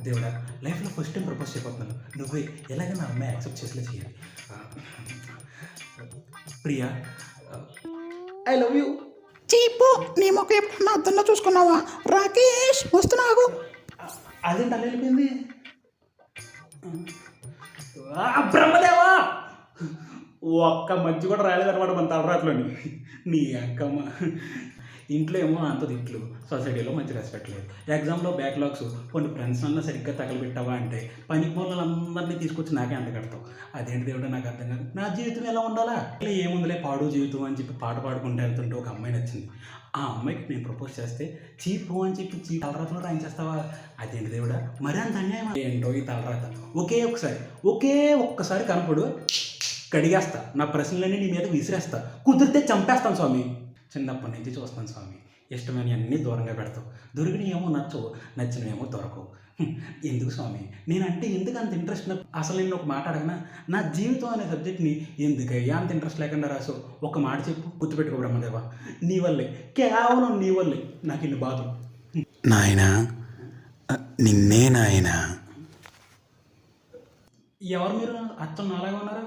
దేవుడా, లైఫ్లో first time propose చేయబోతున్నాను. నువ్వే ఎలాగైనా నా అమ్మాయి యాక్సెప్ట్ చేసేలా చేయాలి. Priya, I love you. చీపు నీ మొక్క ఎప్పుడన్నా అద్దంలో చూసుకున్నావా? రాకేష్ వస్తున్నావు. అదేంటి అలా వెళ్ళిపోయింది? బ్రహ్మదేవా, ఒక్క మంచి కూడా రాలేదన్నమాట మన తలరాట్లోని. నీ అక్కమ్మ ఇంట్లో ఏమో అంత తిట్లు, సొసైటీలో మంచి రెస్పెక్ట్ లేదు, ఎగ్జామ్లో బ్యాక్లాగ్స్, కొన్ని ఫ్రెండ్స్ అన్నా సరిగ్గా తగలబెట్టావా అంటే పనికి వాళ్ళందరినీ తీసుకొచ్చి నాకే అంట కడతావు. అదేంటి దేవుడు నాకు అర్థం కాదు. నా జీవితం ఎలా ఉండాలా? ఇలా ఏముందిలే పాడు జీవితం అని చెప్పి పాట పాడుకుంటూ వెళ్తుంటే ఒక అమ్మాయి నచ్చింది. ఆ అమ్మాయికి నేను ప్రపోజ్ చేస్తే చీపు అని చెప్పి తలరాతలో రాయించేస్తావా? అదేంటి దేవుడా, మరి అంత అన్యాయం ఏంటో ఈ తలరాత. ఒకే ఒక్కసారి కనపడు, కడిగేస్తా, నా ప్రశ్నలన్నీ నీ మీద విసిరేస్తా, కుదిరితే చంపేస్తాను స్వామి. చిన్నప్పటి నుంచి చూస్తాను స్వామి, ఇష్టమైన అన్నీ దూరంగా పెడతావు, దొరికినవి నచ్చవు, నచ్చినవేమో దొరకవు. ఎందుకు స్వామి నేనంటే ఎందుకు అంత ఇంట్రెస్ట్? అసలు నేను ఒక మాట అడగనా? నా జీవితం అనే సబ్జెక్ట్ని ఎందుకయ్యా అంత ఇంట్రెస్ట్ లేకుండా రాసావు? ఒక మాట చెప్పు, గుర్తుపెట్టుకో బ్రహ్మదేవా, నీ వల్లే, కేవలం నీ వల్లే నాకు ఇన్ని బాధలు. నాయనా, నిన్నే నాయనా. ఎవరు మీరు? అచ్చం నాలాగా ఉన్నారా?